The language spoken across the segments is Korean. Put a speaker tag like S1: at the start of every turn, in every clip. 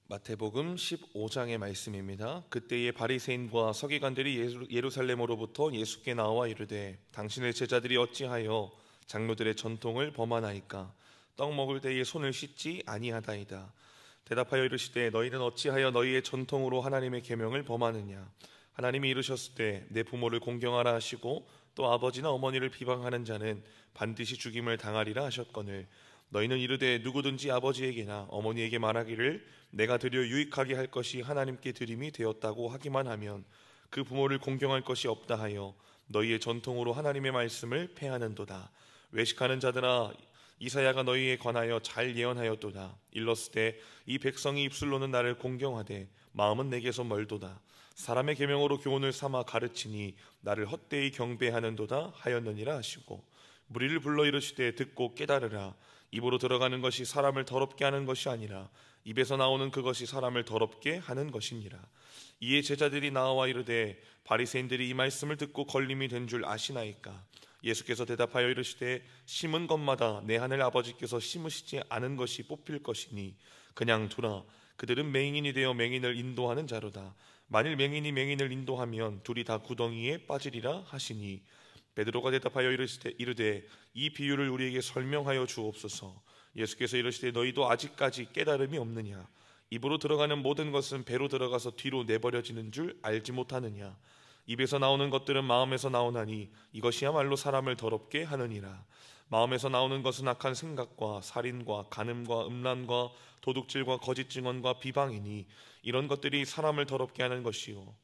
S1: 마태복음 15장의 말씀입니다. 그때의 바리새인과 서기관들이 예루살렘으로부터 예수께 나와 이르되 당신의 제자들이 어찌하여 장로들의 전통을 범하나이까? 떡 먹을 때에 손을 씻지 아니하다이다. 대답하여 이르시되 너희는 어찌하여 너희의 전통으로 하나님의 계명을 범하느냐? 하나님이 이르셨을 때 내 부모를 공경하라 하시고 또 아버지나 어머니를 비방하는 자는 반드시 죽임을 당하리라 하셨거늘 너희는 이르되 누구든지 아버지에게나 어머니에게 말하기를 내가 드려 유익하게 할 것이 하나님께 드림이 되었다고 하기만 하면 그 부모를 공경할 것이 없다 하여 너희의 전통으로 하나님의 말씀을 폐하는도다. 외식하는 자들아, 이사야가 너희에 관하여 잘 예언하였도다. 일렀으되 이 백성이 입술로는 나를 공경하되 마음은 내게서 멀도다. 사람의 계명으로 교훈을 삼아 가르치니 나를 헛되이 경배하는도다 하였느니라 하시고 무리를 불러 이르시되 듣고 깨달으라. 입으로 들어가는 것이 사람을 더럽게 하는 것이 아니라 입에서 나오는 그것이 사람을 더럽게 하는 것이니라. 이에 제자들이 나와 이르되 바리새인들이 이 말씀을 듣고 걸림이 된 줄 아시나이까? 예수께서 대답하여 이르시되 심은 것마다 내 하늘 아버지께서 심으시지 않은 것이 뽑힐 것이니 그냥 두라. 그들은 맹인이 되어 맹인을 인도하는 자로다. 만일 맹인이 맹인을 인도하면 둘이 다 구덩이에 빠지리라 하시니 베드로가 대답하여 이르되 이 비유를 우리에게 설명하여 주옵소서. 예수께서 이르시되 너희도 아직까지 깨달음이 없느냐? 입으로 들어가는 모든 것은 배로 들어가서 뒤로 내버려지는 줄 알지 못하느냐? 입에서 나오는 것들은 마음에서 나오나니 이것이야말로 사람을 더럽게 하느니라. 마음에서 나오는 것은 악한 생각과 살인과 간음과 음란과 도둑질과 거짓 증언과 비방이니 이런 것들이 사람을 더럽게 하는 것이요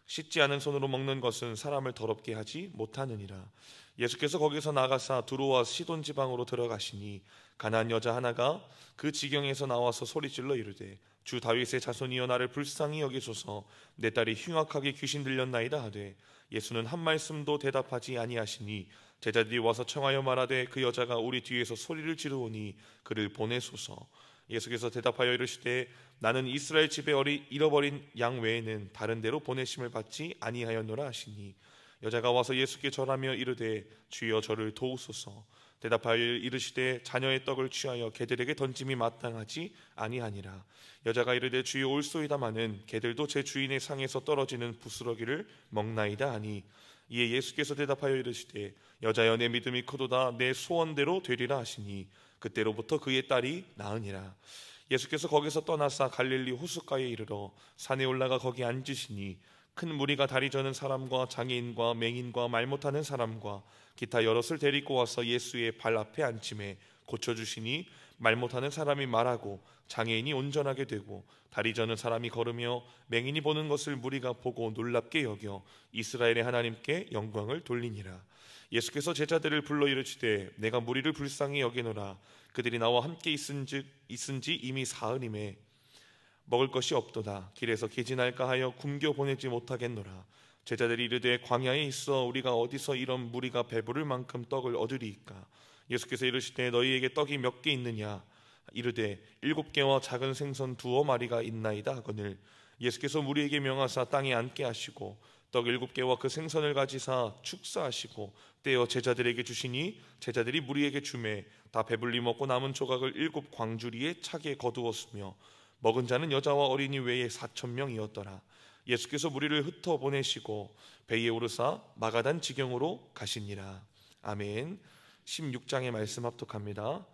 S1: 씻지 않은 손으로 먹는 것은 사람을 더럽게 하지 못하느니라. 예수께서 거기서 나가사 두로와 시돈 지방으로 들어가시니 가나안 여자 하나가 그 지경에서 나와서 소리질러 이르되 주 다윗의 자손이여 나를 불쌍히 여기소서. 내 딸이 흉악하게 귀신 들렸나이다 하되 예수는 한 말씀도 대답하지 아니하시니 제자들이 와서 청하여 말하되 그 여자가 우리 뒤에서 소리를 지르오니 그를 보내소서. 예수께서 대답하여 이르시되 나는 이스라엘 집에 잃어버린 양 외에는 다른 데로 보내심을 받지 아니하였노라 하시니 여자가 와서 예수께 절하며 이르되 주여 저를 도우소서. 대답하여 이르시되 자녀의 떡을 취하여 개들에게 던짐이 마땅하지 아니하니라. 여자가 이르되 주여 올소이다마는 개들도 제 주인의 상에서 떨어지는 부스러기를 먹나이다 하니 이에 예수께서 대답하여 이르시되 여자여 내 믿음이 크도다. 내 소원대로 되리라 하시니 그때로부터 그의 딸이 나으니라. 예수께서 거기서 떠나사 갈릴리 호숫가에 이르러 산에 올라가 거기 앉으시니 큰 무리가 다리 저는 사람과 장애인과 맹인과 말 못하는 사람과 기타 여럿을 데리고 와서 예수의 발 앞에 앉힘에 고쳐주시니 말 못하는 사람이 말하고 장애인이 온전하게 되고 다리 저는 사람이 걸으며 맹인이 보는 것을 무리가 보고 놀랍게 여겨 이스라엘의 하나님께 영광을 돌리니라. 예수께서 제자들을 불러 이르시되 내가 무리를 불쌍히 여기노라. 그들이 나와 함께 있은지 이미 사흘임에 먹을 것이 없도다. 길에서 기진할까 하여 굶겨 보내지 못하겠노라. 제자들이 이르되 광야에 있어 우리가 어디서 이런 무리가 배부를 만큼 떡을 얻으리이까? 예수께서 이르시되 너희에게 떡이 몇 개 있느냐? 이르되 7개와 작은 생선 2마리가 있나이다 하거늘 예수께서 무리에게 명하사 땅에 앉게 하시고 떡 7개와 그 생선을 가지사 축사하시고 떼어 제자들에게 주시니 제자들이 무리에게 주매 다 배불리 먹고 남은 조각을 7광주리에 차게 거두었으며 먹은 자는 여자와 어린이 외에 4,000명이었더라. 예수께서 무리를 흩어 보내시고 배에 오르사 마가단 지경으로 가시니라. 아멘. 16장의 말씀 합독합니다.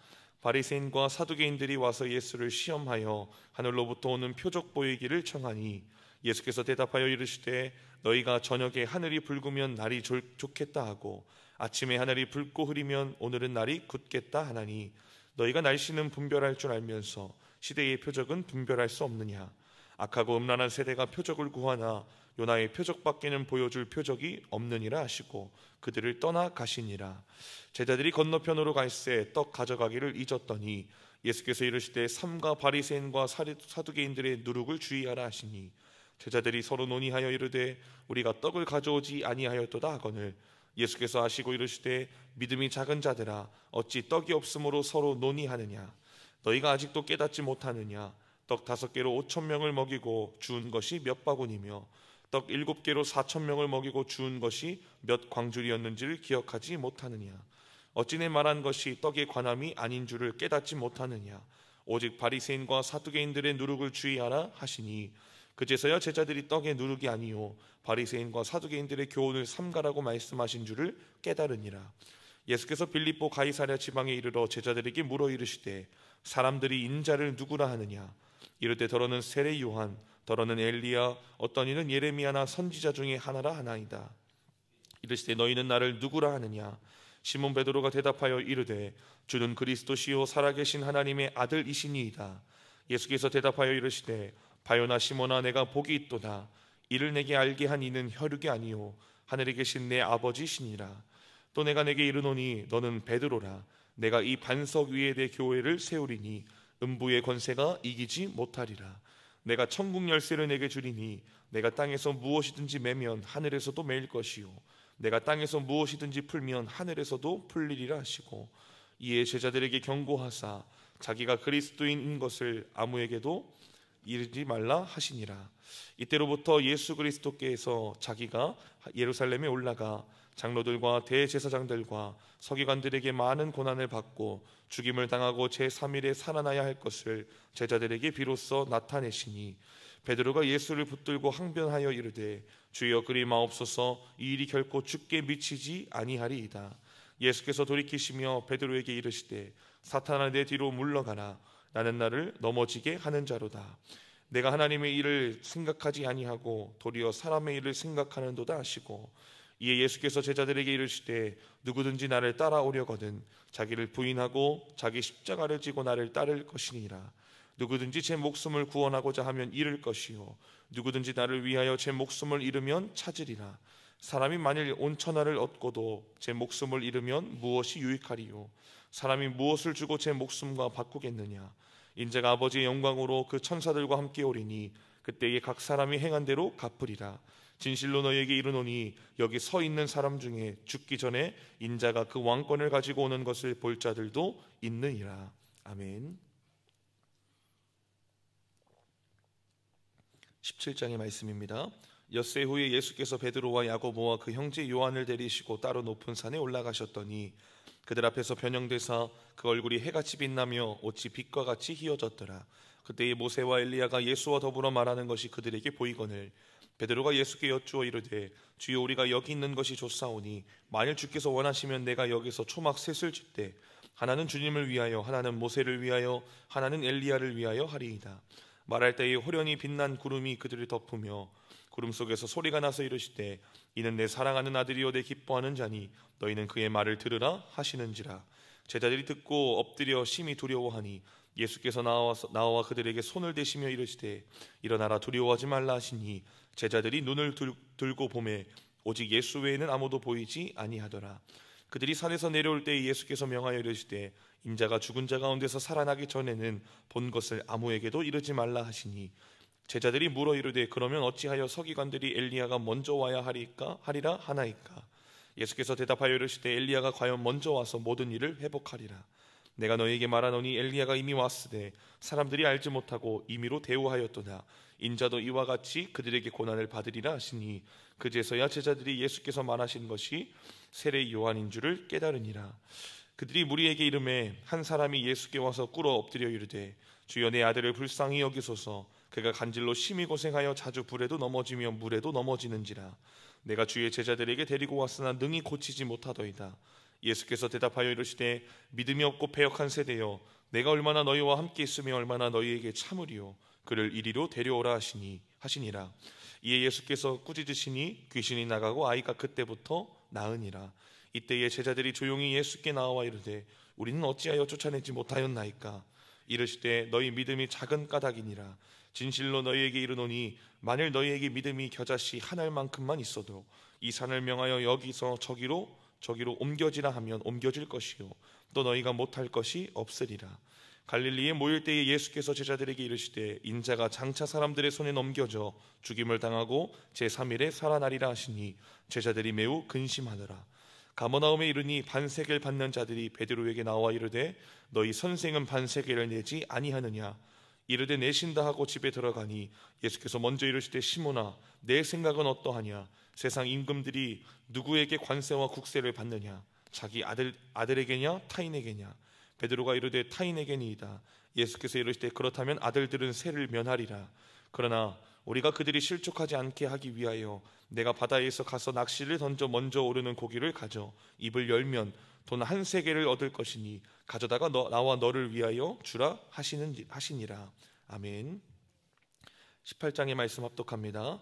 S1: 바리새인과 사두개인들이 와서 예수를 시험하여 하늘로부터 오는 표적 보이기를 청하니 예수께서 대답하여 이르시되 너희가 저녁에 하늘이 붉으면 날이 좋겠다 하고 아침에 하늘이 붉고 흐리면 오늘은 날이 굳겠다 하나니 너희가 날씨는 분별할 줄 알면서 시대의 표적은 분별할 수 없느냐? 악하고 음란한 세대가 표적을 구하나 요나의 표적밖에는 보여줄 표적이 없느니라 하시고 그들을 떠나 가시니라. 제자들이 건너편으로 갈새 떡 가져가기를 잊었더니 예수께서 이르시되 삼가 바리새인과 사두개인들의 누룩을 주의하라 하시니 제자들이 서로 논의하여 이르되 우리가 떡을 가져오지 아니하였도다 하거늘 예수께서 하시고 이르시되 믿음이 작은 자들아 어찌 떡이 없으므로 서로 논의하느냐? 너희가 아직도 깨닫지 못하느냐? 떡 5개로 5,000명을 먹이고 주운 것이 몇 바구니며 떡 7개로 4,000명을 먹이고 주운 것이 몇 광줄이었는지를 기억하지 못하느냐? 어찌 내 말한 것이 떡의 관함이 아닌 줄을 깨닫지 못하느냐? 오직 바리새인과 사두개인들의 누룩을 주의하라 하시니 그제서야 제자들이 떡의 누룩이 아니요 바리새인과 사두개인들의 교훈을 삼가라고 말씀하신 줄을 깨달으니라. 예수께서 빌립보 가이사랴 지방에 이르러 제자들에게 물어 이르시되 사람들이 인자를 누구라 하느냐. 이르되 더러는 세례 요한, 더러는 엘리야, 어떤 이는 예레미야나 선지자 중에 하나라 하나이다. 이르시되 너희는 나를 누구라 하느냐. 시몬 베드로가 대답하여 이르되 주는 그리스도시요 살아계신 하나님의 아들이시니이다. 예수께서 대답하여 이르시되 바요나 시몬아, 내가 복이 있도다. 이를 내게 알게 한 이는 혈육이 아니요 하늘에 계신 내 아버지시니라. 또 내가 내게 이르노니 너는 베드로라. 내가 이 반석 위에 내 교회를 세우리니 음부의 권세가 이기지 못하리라. 내가 천국 열쇠를 내게 주리니 내가 땅에서 무엇이든지 매면 하늘에서도 매일 것이요 내가 땅에서 무엇이든지 풀면 하늘에서도 풀리리라 하시고, 이에 제자들에게 경고하사 자기가 그리스도인인 것을 아무에게도 이르지 말라 하시니라. 이때로부터 예수 그리스도께서 자기가 예루살렘에 올라가 장로들과 대제사장들과 서기관들에게 많은 고난을 받고 죽임을 당하고 제3일에 살아나야 할 것을 제자들에게 비로소 나타내시니, 베드로가 예수를 붙들고 항변하여 이르되 주여 그리 마옵소서, 이 일이 결코 주께 미치지 아니하리이다. 예수께서 돌이키시며 베드로에게 이르시되 사탄아, 내 뒤로 물러가라. 나는 나를 넘어지게 하는 자로다. 내가 하나님의 일을 생각하지 아니하고 도리어 사람의 일을 생각하는도다 하시고, 이에 예수께서 제자들에게 이르시되 누구든지 나를 따라오려거든 자기를 부인하고 자기 십자가를 지고 나를 따를 것이니라. 누구든지 제 목숨을 구원하고자 하면 잃을 것이요 누구든지 나를 위하여 제 목숨을 잃으면 찾으리라. 사람이 만일 온 천하를 얻고도 제 목숨을 잃으면 무엇이 유익하리요. 사람이 무엇을 주고 제 목숨과 바꾸겠느냐. 인자가 아버지의 영광으로 그 천사들과 함께 오리니 그때에 각 사람이 행한 대로 갚으리라. 진실로 너희에게 이르노니 여기 서 있는 사람 중에 죽기 전에 인자가 그 왕권을 가지고 오는 것을 볼 자들도 있느니라. 아멘. 17장의 말씀입니다. 엿새 후에 예수께서 베드로와 야고보와 그 형제 요한을 데리시고 따로 높은 산에 올라가셨더니 그들 앞에서 변형되사 그 얼굴이 해같이 빛나며 옷이 빛과 같이 희어졌더라. 그때에 모세와 엘리야가 예수와 더불어 말하는 것이 그들에게 보이거늘 베드로가 예수께 여쭈어 이르되 주여, 우리가 여기 있는 것이 좋사오니 만일 주께서 원하시면 내가 여기서 초막 셋을 짓되 하나는 주님을 위하여, 하나는 모세를 위하여, 하나는 엘리야를 위하여 하리이다. 말할 때에 호련히 빛난 구름이 그들을 덮으며 구름 속에서 소리가 나서 이르시되 이는 내 사랑하는 아들이요 내 기뻐하는 자니 너희는 그의 말을 들으라 하시는지라. 제자들이 듣고 엎드려 심히 두려워하니 예수께서 나와 그들에게 손을 대시며 이르시되 일어나라, 두려워하지 말라 하시니 제자들이 눈을 들고 보매 오직 예수 외에는 아무도 보이지 아니하더라. 그들이 산에서 내려올 때에 예수께서 명하여 이르시되 인자가 죽은 자 가운데서 살아나기 전에는 본 것을 아무에게도 이르지 말라 하시니, 제자들이 물어 이르되 그러면 어찌하여 서기관들이 엘리야가 먼저 와야 하리라 하나이까. 예수께서 대답하여 이르시되 엘리야가 과연 먼저 와서 모든 일을 회복하리라. 내가 너희에게 말하노니 엘리야가 이미 왔으되 사람들이 알지 못하고 임의로 대우하였도다. 인자도 이와 같이 그들에게 고난을 받으리라 하시니, 그제서야 제자들이 예수께서 말하신 것이 세례 요한인 줄을 깨달으니라. 그들이 무리에게 이르매 한 사람이 예수께 와서 꿇어 엎드려 이르되 주여, 내 아들을 불쌍히 여기소서. 그가 간질로 심히 고생하여 자주 불에도 넘어지며 물에도 넘어지는지라. 내가 주의 제자들에게 데리고 왔으나 능히 고치지 못하더이다. 예수께서 대답하여 이르시되 믿음이 없고 패역한 세대여, 내가 얼마나 너희와 함께 있으며 얼마나 너희에게 참으리요. 그를 이리로 데려오라 하시니라. 이에 예수께서 꾸짖으시니 귀신이 나가고 아이가 그때부터 나으니라. 이때에 제자들이 조용히 예수께 나와 이르되 우리는 어찌하여 쫓아내지 못하였나이까. 이르시되 너희 믿음이 작은 까닭이니라. 진실로 너희에게 이르노니 만일 너희에게 믿음이 겨자씨 한 알만큼만 있어도 이 산을 명하여 여기서 저기로 옮겨지라 하면 옮겨질 것이요 또 너희가 못할 것이 없으리라. 갈릴리에 모일 때에 예수께서 제자들에게 이르시되 인자가 장차 사람들의 손에 넘겨져 죽임을 당하고 제3일에 살아나리라 하시니 제자들이 매우 근심하더라. 가버나움에 이르니 반세겔 받는 자들이 베드로에게 나와 이르되 너희 선생은 반세겔을 내지 아니하느냐. 이르되 내신다 하고 집에 들어가니 예수께서 먼저 이르시되 시몬아, 내 생각은 어떠하냐. 세상 임금들이 누구에게 관세와 국세를 받느냐. 자기 아들에게냐 타인에게냐. 베드로가 이르되 타인에게니이다. 예수께서 이르시되 그렇다면 아들들은 세를 면하리라. 그러나 우리가 그들이 실족하지 않게 하기 위하여 내가 바다에서 가서 낚시를 던져 먼저 오르는 고기를 가져 입을 열면 돈 한 세겔을 얻을 것이니 가져다가 나와 너를 위하여 주라 하시니라. 아멘. 18장의 말씀 합독합니다.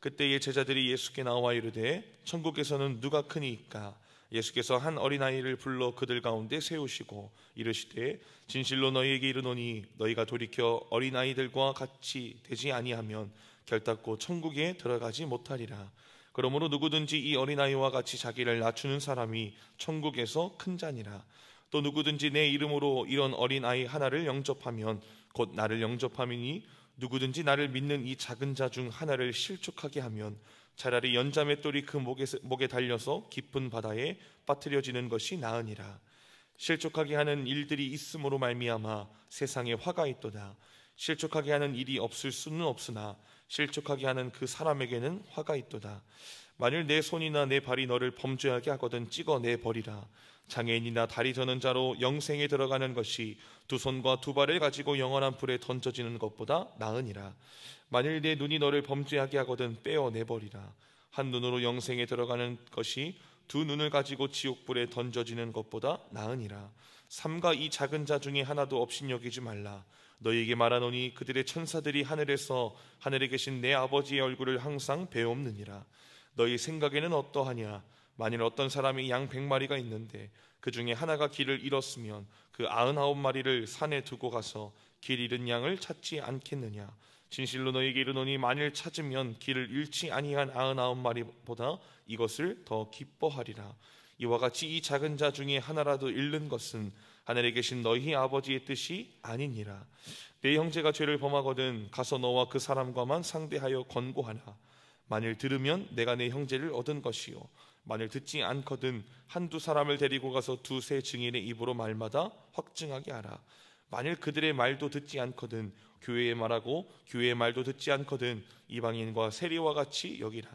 S1: 그때의 제자들이 예수께 나와 이르되 천국에서는 누가 크니이까? 예수께서 한 어린아이를 불러 그들 가운데 세우시고 이르시되 진실로 너희에게 이르노니 너희가 돌이켜 어린아이들과 같이 되지 아니하면 결단코 천국에 들어가지 못하리라. 그러므로 누구든지 이 어린아이와 같이 자기를 낮추는 사람이 천국에서 큰 자니라. 또 누구든지 내 이름으로 이런 어린아이 하나를 영접하면 곧 나를 영접함이니 누구든지 나를 믿는 이 작은 자 중 하나를 실족하게 하면 차라리 연자맷돌이 그 목에 달려서 깊은 바다에 빠뜨려지는 것이 나으니라. 실족하게 하는 일들이 있음으로 말미암아 세상에 화가 있도다. 실족하게 하는 일이 없을 수는 없으나 실족하게 하는 그 사람에게는 화가 있도다. 만일 내 손이나 내 발이 너를 범죄하게 하거든 찍어내 버리라. 장애인이나 다리 저는 자로 영생에 들어가는 것이 두 손과 두 발을 가지고 영원한 불에 던져지는 것보다 나으니라. 만일 내 눈이 너를 범죄하게 하거든 빼어내버리라. 한 눈으로 영생에 들어가는 것이 두 눈을 가지고 지옥불에 던져지는 것보다 나으니라. 삼가 이 작은 자 중에 하나도 없인 여기지 말라. 너희에게 말하노니 그들의 천사들이 하늘에 계신 내 아버지의 얼굴을 항상 배옵느니라. 너희 생각에는 어떠하냐? 만일 어떤 사람이 양 100마리가 있는데 그 중에 하나가 길을 잃었으면 그 99마리를 산에 두고 가서 길 잃은 양을 찾지 않겠느냐? 진실로 너희에게 이르노니 만일 찾으면 길을 잃지 아니한 99마리보다 이것을 더 기뻐하리라. 이와 같이 이 작은 자 중에 하나라도 잃는 것은 하늘에 계신 너희 아버지의 뜻이 아니니라. 내 형제가 죄를 범하거든 가서 너와 그 사람과만 상대하여 권고하라. 만일 들으면 내가 내 형제를 얻은 것이요 만일 듣지 않거든 한두 사람을 데리고 가서 두세 증인의 입으로 말마다 확증하게 하라. 만일 그들의 말도 듣지 않거든 교회의 말하고 교회의 말도 듣지 않거든 이방인과 세리와 같이 여기라.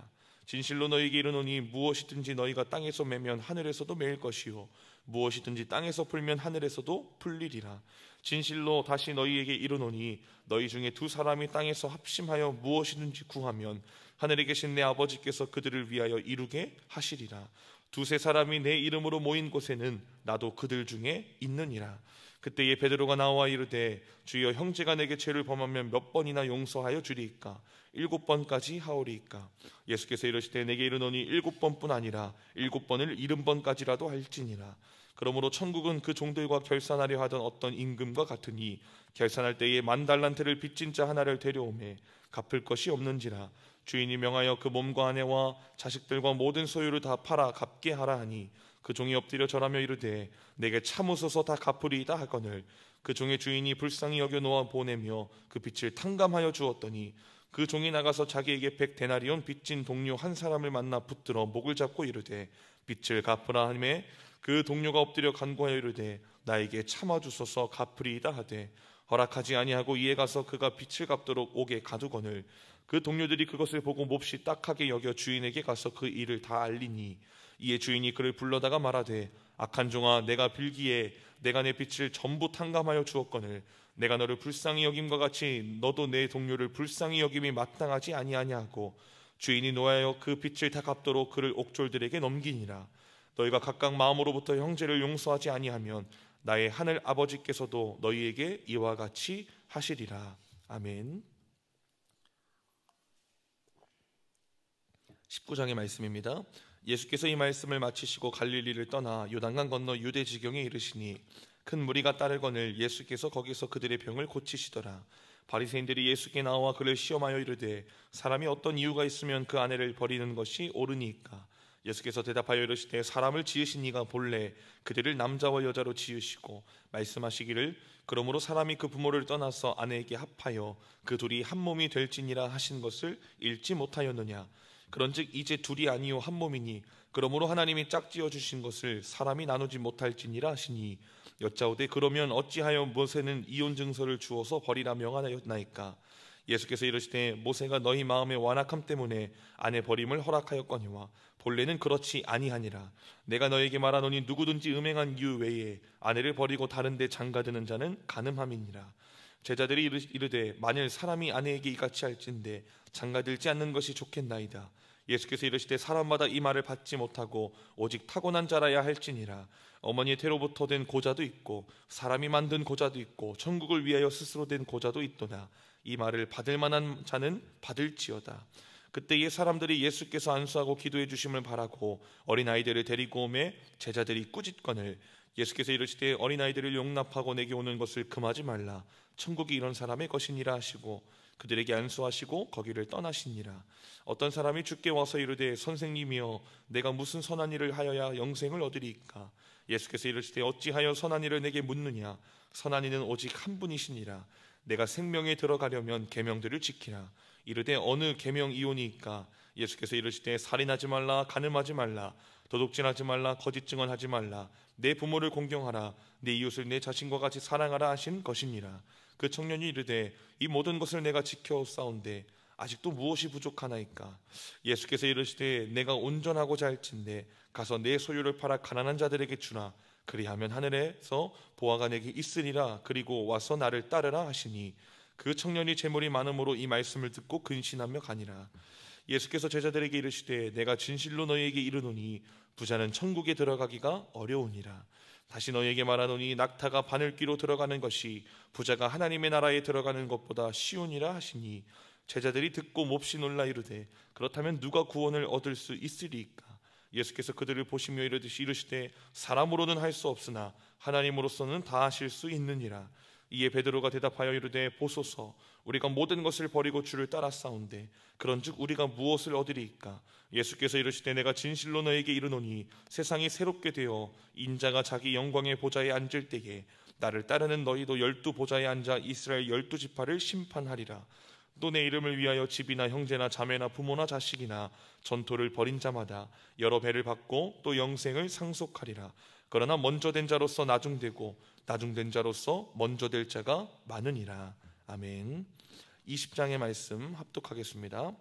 S1: 진실로 너희에게 이르노니 무엇이든지 너희가 땅에서 매면 하늘에서도 매일 것이요 무엇이든지 땅에서 풀면 하늘에서도 풀리리라. 진실로 다시 너희에게 이르노니 너희 중에 두 사람이 땅에서 합심하여 무엇이든지 구하면 하늘에 계신 내 아버지께서 그들을 위하여 이루게 하시리라. 두세 사람이 내 이름으로 모인 곳에는 나도 그들 중에 있느니라. 그때에 베드로가 나와 이르되 주여 형제가 내게 죄를 범하면 몇 번이나 용서하여 주리이까? 7번까지 하오리이까? 예수께서 이르시되 내게 이르노니 7번뿐 아니라 7번을 70번까지라도 할지니라. 그러므로 천국은 그 종들과 결산하려 하던 어떤 임금과 같으니 결산할 때에 10,000달란트를 빚진 자 하나를 데려오매 갚을 것이 없는지라. 주인이 명하여 그 몸과 아내와 자식들과 모든 소유를 다 팔아 갚게 하라 하니 그 종이 엎드려 절하며 이르되 내게 참으소서 다 갚으리이다 하거늘 그 종의 주인이 불쌍히 여겨 놓아 보내며 그 빚을 탕감하여 주었더니 그 종이 나가서 자기에게 100데나리온 빚진 동료 한 사람을 만나 붙들어 목을 잡고 이르되 빚을 갚으라 하매 그 동료가 엎드려 간구하여 이르되 나에게 참아주소서 갚으리이다 하되 허락하지 아니하고 이에 가서 그가 빚을 갚도록 옥에 가두거늘 그 동료들이 그것을 보고 몹시 딱하게 여겨 주인에게 가서 그 일을 다 알리니 이에 주인이 그를 불러다가 말하되 악한 종아 내가 빌기에 내가 내 빚을 전부 탕감하여 주었거늘 내가 너를 불쌍히 여김과 같이 너도 내 동료를 불쌍히 여김이 마땅하지 아니하냐 하고 주인이 노하여 그 빚을 다 갚도록 그를 옥졸들에게 넘기니라. 너희가 각각 마음으로부터 형제를 용서하지 아니하면 나의 하늘 아버지께서도 너희에게 이와 같이 하시리라. 아멘. 19장의 말씀입니다. 예수께서 이 말씀을 마치시고 갈릴리를 떠나 요단강 건너 유대 지경에 이르시니 큰 무리가 따르거늘 예수께서 거기서 그들의 병을 고치시더라. 바리새인들이 예수께 나와 그를 시험하여 이르되 사람이 어떤 이유가 있으면 그 아내를 버리는 것이 옳으니까? 예수께서 대답하여 이르시되 사람을 지으신 이가 본래 그들을 남자와 여자로 지으시고 말씀하시기를 그러므로 사람이 그 부모를 떠나서 아내에게 합하여 그 둘이 한 몸이 될지니라 하신 것을 읽지 못하였느냐? 그런즉 이제 둘이 아니요 한 몸이니 그러므로 하나님이 짝지어 주신 것을 사람이 나누지 못할지니라 하시니 여짜오되 그러면 어찌하여 모세는 이혼 증서를 주어서 버리라 명하였나이까? 예수께서 이르시되 모세가 너희 마음의 완악함 때문에 아내 버림을 허락하였거니와 본래는 그렇지 아니하니라. 내가 너에게 말하노니 누구든지 음행한 이유 외에 아내를 버리고 다른 데 장가드는 자는 간음함이니라. 제자들이 이르되 만일 사람이 아내에게 이같이 할진대 장가들지 않는 것이 좋겠나이다. 예수께서 이르시되 사람마다 이 말을 받지 못하고 오직 타고난 자라야 할지니라. 어머니의 태로부터 된 고자도 있고 사람이 만든 고자도 있고 천국을 위하여 스스로 된 고자도 있도다. 이 말을 받을 만한 자는 받을지어다. 그때에 사람들이 예수께서 안수하고 기도해 주심을 바라고 어린아이들을 데리고 오매 제자들이 꾸짖거늘 예수께서 이르시되 어린아이들을 용납하고 내게 오는 것을 금하지 말라. 천국이 이런 사람의 것이니라 하시고 그들에게 안수하시고 거기를 떠나시니라. 어떤 사람이 주께 와서 이르되 선생님이여 내가 무슨 선한 일을 하여야 영생을 얻으리이까. 예수께서 이르시되 어찌하여 선한 일을 내게 묻느냐. 선한 이는 오직 한 분이시니라. 내가 생명에 들어가려면 계명들을 지키라. 이르되 어느 계명이오니이까. 예수께서 이르시되 살인하지 말라, 간음하지 말라, 도둑질하지 말라, 거짓 증언하지 말라, 내 부모를 공경하라, 내 이웃을 내 자신과 같이 사랑하라 하신 것이니라. 그 청년이 이르되 이 모든 것을 내가 지켜싸운데 아직도 무엇이 부족하나이까. 예수께서 이르시되 내가 온전하고자 할진대 가서 내 소유를 팔아 가난한 자들에게 주라. 그리하면 하늘에서 보화가 내게 있으리라. 그리고 와서 나를 따르라 하시니 그 청년이 재물이 많음으로 이 말씀을 듣고 근신하며 가니라. 예수께서 제자들에게 이르시되 내가 진실로 너희에게 이르노니 부자는 천국에 들어가기가 어려우니라. 다시 너희에게 말하노니 낙타가 바늘귀로 들어가는 것이 부자가 하나님의 나라에 들어가는 것보다 쉬우니라 하시니 제자들이 듣고 몹시 놀라 이르되 그렇다면 누가 구원을 얻을 수 있으리이까. 예수께서 그들을 보시며 이르시되 사람으로는 할 수 없으나 하나님으로서는 다 하실 수 있느니라. 이에 베드로가 대답하여 이르되 보소서 우리가 모든 것을 버리고 주를 따랐사온데 그런즉 우리가 무엇을 얻으리이까. 예수께서 이르시되 내가 진실로 너에게 이르노니 세상이 새롭게 되어 인자가 자기 영광의 보좌에 앉을 때에 나를 따르는 너희도 12 보좌에 앉아 이스라엘 12지파를 심판하리라. 또 내 이름을 위하여 집이나 형제나 자매나 부모나 자식이나 전토를 벌인 자마다 여러 배를 받고 또 영생을 상속하리라. 그러나 먼저 된 자로서 나중되고 나중된 자로서 먼저 될 자가 많으니라. 아멘. 20장의 말씀 합독하겠습니다.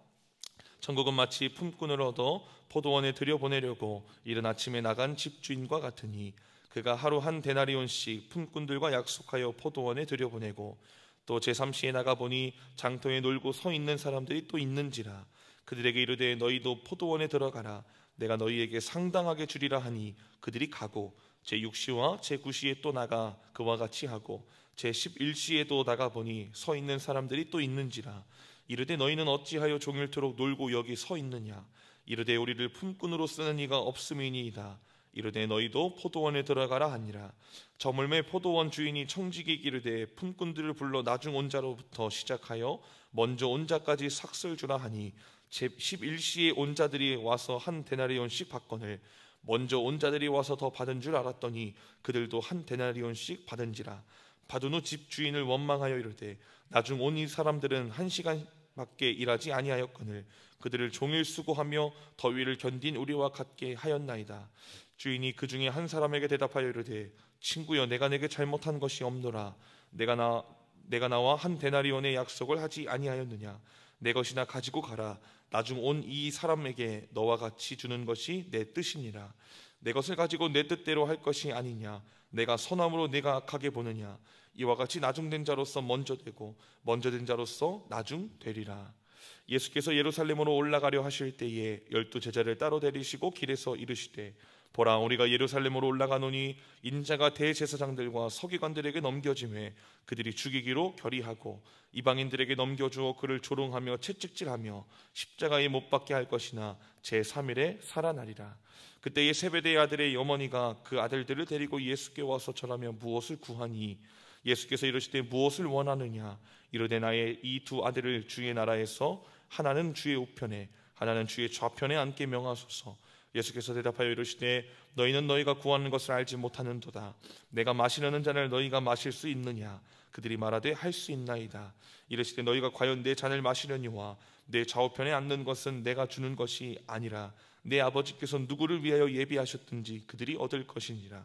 S1: 천국은 마치 품꾼을 얻어 포도원에 들여보내려고 이른 아침에 나간 집주인과 같으니 그가 하루 한 데나리온씩 품꾼들과 약속하여 포도원에 들여보내고 또 제3시에 나가보니 장터에 놀고 서 있는 사람들이 또 있는지라. 그들에게 이르되 너희도 포도원에 들어가라. 내가 너희에게 상당하게 주리라 하니 그들이 가고 제6시와 제9시에 또 나가 그와 같이 하고 제11시에도 나가보니 서 있는 사람들이 또 있는지라. 이르되 너희는 어찌하여 종일토록 놀고 여기 서 있느냐. 이르되 우리를 품꾼으로 쓰는 이가 없음이니이다. 이르되 너희도 포도원에 들어가라 하니라. 저물매 포도원 주인이 청지기 이르되 품꾼들을 불러 나중 온 자로부터 시작하여 먼저 온 자까지 삭슬 주라 하니 제11시에 온 자들이 와서 한 데나리온씩 받거늘 먼저 온 자들이 와서 더 받은 줄 알았더니 그들도 한 데나리온씩 받은지라. 받은 후 집 주인을 원망하여 이르되 나중 온 이 사람들은 1시간밖에 일하지 아니하였거늘 그들을 종일 수고하며 더위를 견딘 우리와 같게 하였나이다. 주인이 그 중에 한 사람에게 대답하여 이르되 친구여 내가 내게 잘못한 것이 없노라. 내가 나와 한 데나리온의 약속을 하지 아니하였느냐. 내 것이나 가지고 가라. 나중 온 이 사람에게 너와 같이 주는 것이 내 뜻이니라. 내 것을 가지고 내 뜻대로 할 것이 아니냐. 내가 선함으로 내가 악하게 보느냐. 이와 같이 나중된 자로서 먼저 되고 먼저 된 자로서 나중 되리라. 예수께서 예루살렘으로 올라가려 하실 때에 12 제자를 따로 데리시고 길에서 이르시되 보라 우리가 예루살렘으로 올라가노니 인자가 대제사장들과 서기관들에게 넘겨짐에 그들이 죽이기로 결의하고 이방인들에게 넘겨주어 그를 조롱하며 채찍질하며 십자가에 못 박게 할 것이나 제3일에 살아나리라. 그때에 세베대의 아들의 어머니가 그 아들들을 데리고 예수께 와서 절하며 무엇을 구하니 예수께서 이르시되 무엇을 원하느냐. 이르되 나의 이 2 아들을 주의 나라에서 하나는 주의 우편에 하나는 주의 좌편에 앉게 명하소서. 예수께서 대답하여 이르시되 너희는 너희가 구하는 것을 알지 못하는도다. 내가 마시려는 잔을 너희가 마실 수 있느냐. 그들이 말하되 할 수 있나이다. 이르시되 너희가 과연 내 잔을 마시려니와 내 좌우편에 앉는 것은 내가 주는 것이 아니라 내 아버지께서 누구를 위하여 예비하셨든지 그들이 얻을 것이니라.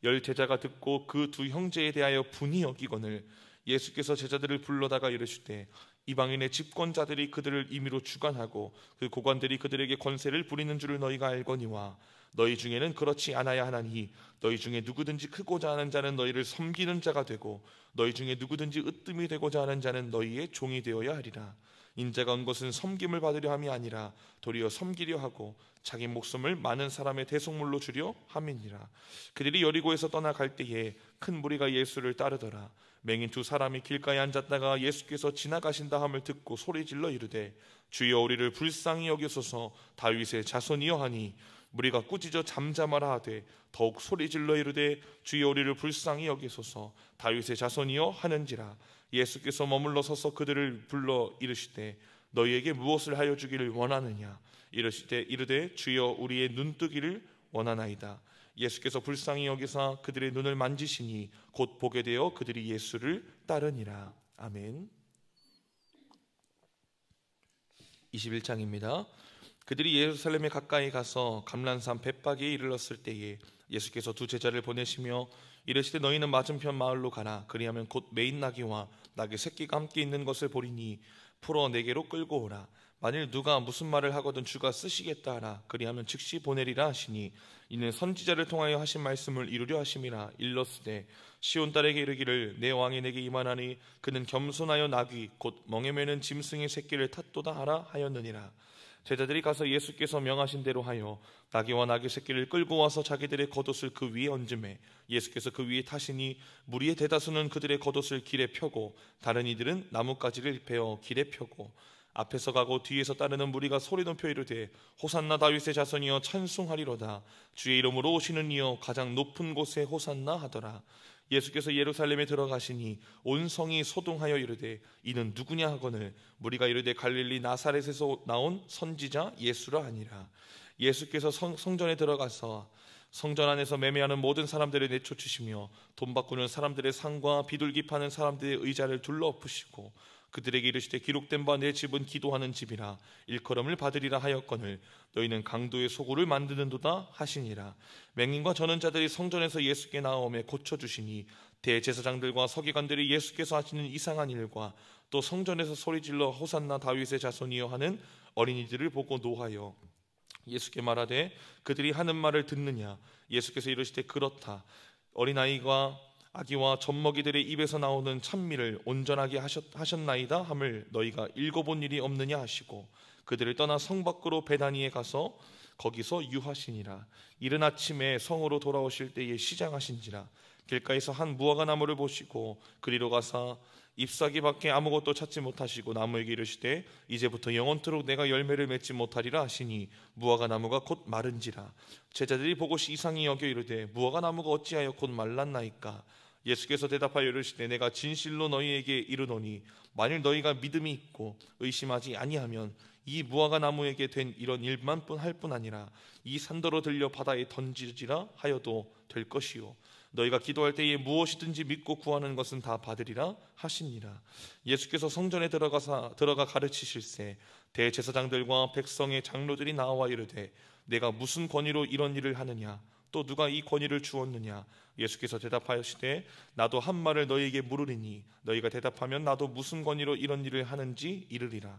S1: 10 제자가 듣고 그 2 형제에 대하여 분이 여기거늘 예수께서 제자들을 불러다가 이르시되 이방인의 집권자들이 그들을 임의로 주관하고 그 고관들이 그들에게 권세를 부리는 줄을 너희가 알거니와 너희 중에는 그렇지 않아야 하나니 너희 중에 누구든지 크고자 하는 자는 너희를 섬기는 자가 되고 너희 중에 누구든지 으뜸이 되고자 하는 자는 너희의 종이 되어야 하리라. 인자가 온 것은 섬김을 받으려 함이 아니라 도리어 섬기려 하고 자기 목숨을 많은 사람의 대속물로 주려 함이니라. 그들이 여리고에서 떠나갈 때에 큰 무리가 예수를 따르더라. 맹인 두 사람이 길가에 앉았다가 예수께서 지나가신다 함을 듣고 소리질러 이르되 주여 우리를 불쌍히 여기소서 다윗의 자손이여 하니 무리가 꾸짖어 잠잠하라 하되 더욱 소리질러 이르되 주여 우리를 불쌍히 여기소서 다윗의 자손이여 하는지라. 예수께서 머물러 서서 그들을 불러 이르시되 너희에게 무엇을 하여 주기를 원하느냐. 이르되 주여 우리의 눈뜨기를 원하나이다. 예수께서 불쌍히 여기사 그들의 눈을 만지시니 곧 보게 되어 그들이 예수를 따르니라. 아멘. 21장입니다. 그들이 예루살렘에 가까이 가서 감람산 벳바기에 이르렀을 때에 예수께서 두 제자를 보내시며 이르시되 너희는 맞은편 마을로 가라. 그리하면 곧 매인 나귀와 나귀 새끼가 함께 있는 것을 보리니 풀어 내게로 끌고 오라. 만일 누가 무슨 말을 하거든 주가 쓰시겠다 하라. 그리하면 즉시 보내리라 하시니 이는 선지자를 통하여 하신 말씀을 이루려 하심이라. 일렀으되 시온 딸에게 이르기를 내 왕이 내게 임하나니 그는 겸손하여 나귀 곧 멍에 매는 짐승의 새끼를 탔도다 하라 하였느니라. 제자들이 가서 예수께서 명하신 대로 하여 나귀와 나귀 새끼를 끌고 와서 자기들의 겉옷을 그 위에 얹음에 예수께서 그 위에 타시니 무리의 대다수는 그들의 겉옷을 길에 펴고 다른 이들은 나뭇가지를 베어 길에 펴고 앞에서 가고 뒤에서 따르는 무리가 소리 높여 이르되 호산나 다윗의 자손이여 찬송하리로다. 주의 이름으로 오시는 이여 가장 높은 곳에 호산나 하더라. 예수께서 예루살렘에 들어가시니 온 성이 소동하여 이르되 이는 누구냐 하거늘 무리가 이르되 갈릴리 나사렛에서 나온 선지자 예수라 하니라. 예수께서 성전에 들어가서 성전 안에서 매매하는 모든 사람들을 내쫓으시며 돈 바꾸는 사람들의 상과 비둘기 파는 사람들의 의자를 둘러엎으시고 그들에게 이르시되 기록된 바 내 집은 기도하는 집이라 일컬음을 받으리라 하였거늘 너희는 강도의 소굴을 만드는도다 하시니라. 맹인과 전원 자들이 성전에서 예수께 나오매 고쳐주시니 대제사장들과 서기관들이 예수께서 하시는 이상한 일과 또 성전에서 소리질러 호산나 다윗의 자손이여 하는 어린이들을 보고 노하여 예수께 말하되 그들이 하는 말을 듣느냐. 예수께서 이르시되 그렇다. 어린아이가 아기와 젖먹이들의 입에서 나오는 찬미를 온전하게 하셨나이다 함을 너희가 읽어본 일이 없느냐 하시고 그들을 떠나 성 밖으로 베다니에 가서 거기서 유하시니라. 이른 아침에 성으로 돌아오실 때에 시장하신지라. 길가에서 한 무화과 나무를 보시고 그리로 가서 잎사귀 밖에 아무것도 찾지 못하시고 나무에게 이르시되 이제부터 영원토록 내가 열매를 맺지 못하리라 하시니 무화과 나무가 곧 마른지라. 제자들이 보고시 이상히 여겨 이르되 무화과 나무가 어찌하여 곧 말랐나이까. 예수께서 대답하여 이르시되 내가 진실로 너희에게 이르노니 만일 너희가 믿음이 있고 의심하지 아니하면 이 무화과 나무에게 된 이런 일만 할 뿐 아니라 이 산더러 들려 바다에 던지지라 하여도 될 것이요 너희가 기도할 때에 무엇이든지 믿고 구하는 것은 다 받으리라 하시니라. 예수께서 성전에 들어가 가르치실세 대제사장들과 백성의 장로들이 나와 이르되 내가 무슨 권위로 이런 일을 하느냐. 또 누가 이 권위를 주었느냐. 예수께서 대답하시되 나도 한 말을 너희에게 물으리니 너희가 대답하면 나도 무슨 권위로 이런 일을 하는지 이르리라.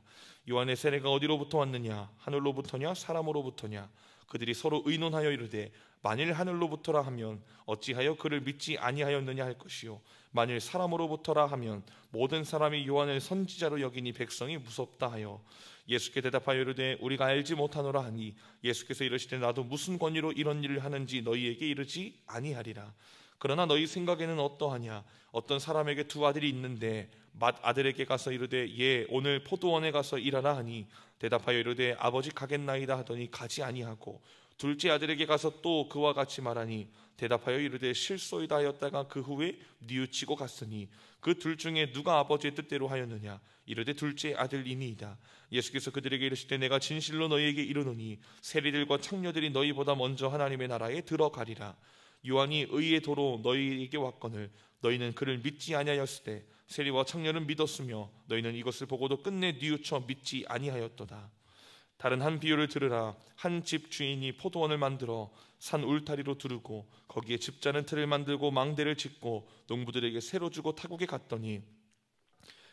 S1: 요한의 세례가 어디로부터 왔느냐. 하늘로부터냐 사람으로부터냐. 그들이 서로 의논하여 이르되 만일 하늘로부터라 하면 어찌하여 그를 믿지 아니하였느냐 할 것이요 만일 사람으로부터라 하면 모든 사람이 요한을 선지자로 여기니 백성이 무섭다 하여 예수께 대답하여 이르되 우리가 알지 못하노라 하니 예수께서 이르시되 나도 무슨 권위로 이런 일을 하는지 너희에게 이르지 아니하리라. 그러나 너희 생각에는 어떠하냐. 어떤 사람에게 두 아들이 있는데 맏아들에게 가서 이르되 예 오늘 포도원에 가서 일하라 하니 대답하여 이르되 아버지 가겠나이다 하더니 가지 아니하고 둘째 아들에게 가서 또 그와 같이 말하니 대답하여 이르되 실소이다 하였다가 그 후에 뉘우치고 갔으니 그 둘 중에 누가 아버지의 뜻대로 하였느냐. 이르되 둘째 아들이니이다. 예수께서 그들에게 이르시되 내가 진실로 너희에게 이르노니 세리들과 창녀들이 너희보다 먼저 하나님의 나라에 들어가리라. 요한이 의의 도로 너희에게 왔거늘 너희는 그를 믿지 아니하였으되 세리와 창녀는 믿었으며 너희는 이것을 보고도 끝내 뉘우쳐 믿지 아니하였도다. 다른 한 비유를 들으라. 한 집 주인이 포도원을 만들어 산 울타리로 두르고 거기에 집자는 틀을 만들고 망대를 짓고 농부들에게 새로 주고 타국에 갔더니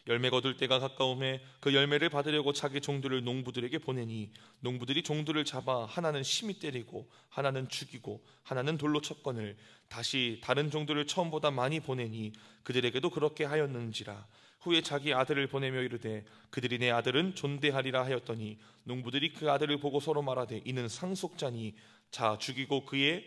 S1: 열매 거둘 때가 가까움에 그 열매를 받으려고 자기 종들을 농부들에게 보내니 농부들이 종들을 잡아 하나는 심히 때리고 하나는 죽이고 하나는 돌로 쳤거늘 다시 다른 종들을 처음보다 많이 보내니 그들에게도 그렇게 하였는지라. 후에 자기 아들을 보내며 이르되 그들이 내 아들은 존대하리라 하였더니 농부들이 그 아들을 보고 서로 말하되 이는 상속자니 자 죽이고 그의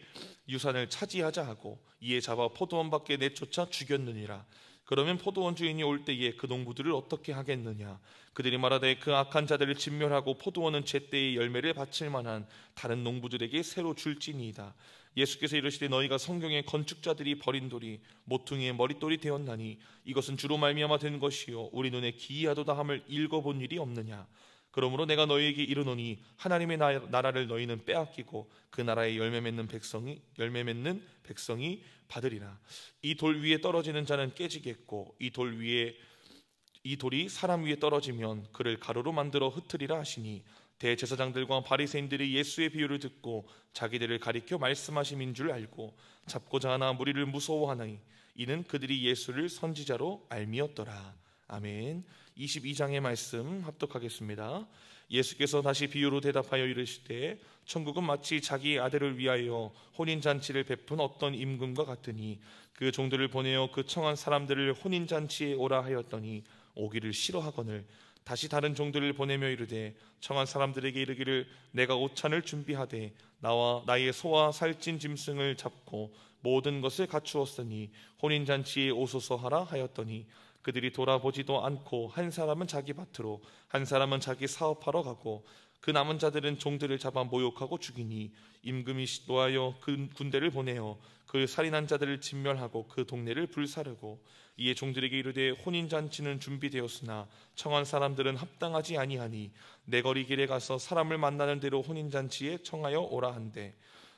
S1: 유산을 차지하자 하고 이에 잡아 포도원 밖에 내쫓아 죽였느니라. 그러면 포도원 주인이 올 때에 그 농부들을 어떻게 하겠느냐. 그들이 말하되 그 악한 자들을 진멸하고 포도원은 제때의 열매를 바칠 만한 다른 농부들에게 새로 줄지니이다. 예수께서 이르시되 너희가 성경에 건축자들이 버린 돌이 모퉁이의 머릿돌이 되었나니 이것은 주로 말미암아 된 것이요 우리 눈에 기이하도다 함을 읽어본 일이 없느냐. 그러므로 내가 너희에게 이르노니 하나님의 나라를 너희는 빼앗기고 그 나라의 열매 맺는 백성이 받으리라. 이 돌 위에 떨어지는 자는 깨지겠고 이 돌이 사람 위에 떨어지면 그를 가루로 만들어 흩으리라 하시니 대제사장들과 바리새인들이 예수의 비유를 듣고 자기들을 가리켜 말씀하심인 줄 알고 잡고자 하나 무리를 무서워하나니 이는 그들이 예수를 선지자로 알미었더라. 아멘. 22장의 말씀 합독하겠습니다. 예수께서 다시 비유로 대답하여 이르시되 천국은 마치 자기 아들을 위하여 혼인잔치를 베푼 어떤 임금과 같으니 그 종들을 보내어 그 청한 사람들을 혼인잔치에 오라 하였더니 오기를 싫어하거늘 다시 다른 종들을 보내며 이르되 청한 사람들에게 이르기를 내가 오찬을 준비하되 나와 나의 소와 살찐 짐승을 잡고 모든 것을 갖추었으니 혼인잔치에 오소서 하라 하였더니 그들이 돌아보지도 않고 한 사람은 자기 밭으로 한 사람은 자기 사업하러 가고 그 남은 자들은 종들을 잡아 모욕하고 죽이니 임금이 노하여 그 군대를 보내어 그 살인한 자들을 진멸하고 그 동네를 불사르고 이에 종들에게 이르되 혼인잔치는 준비되었으나 청한 사람들은 합당하지 아니하니 내 거리 길에 가서 사람을 만나는 대로 혼인잔치에 청하여 오라 한대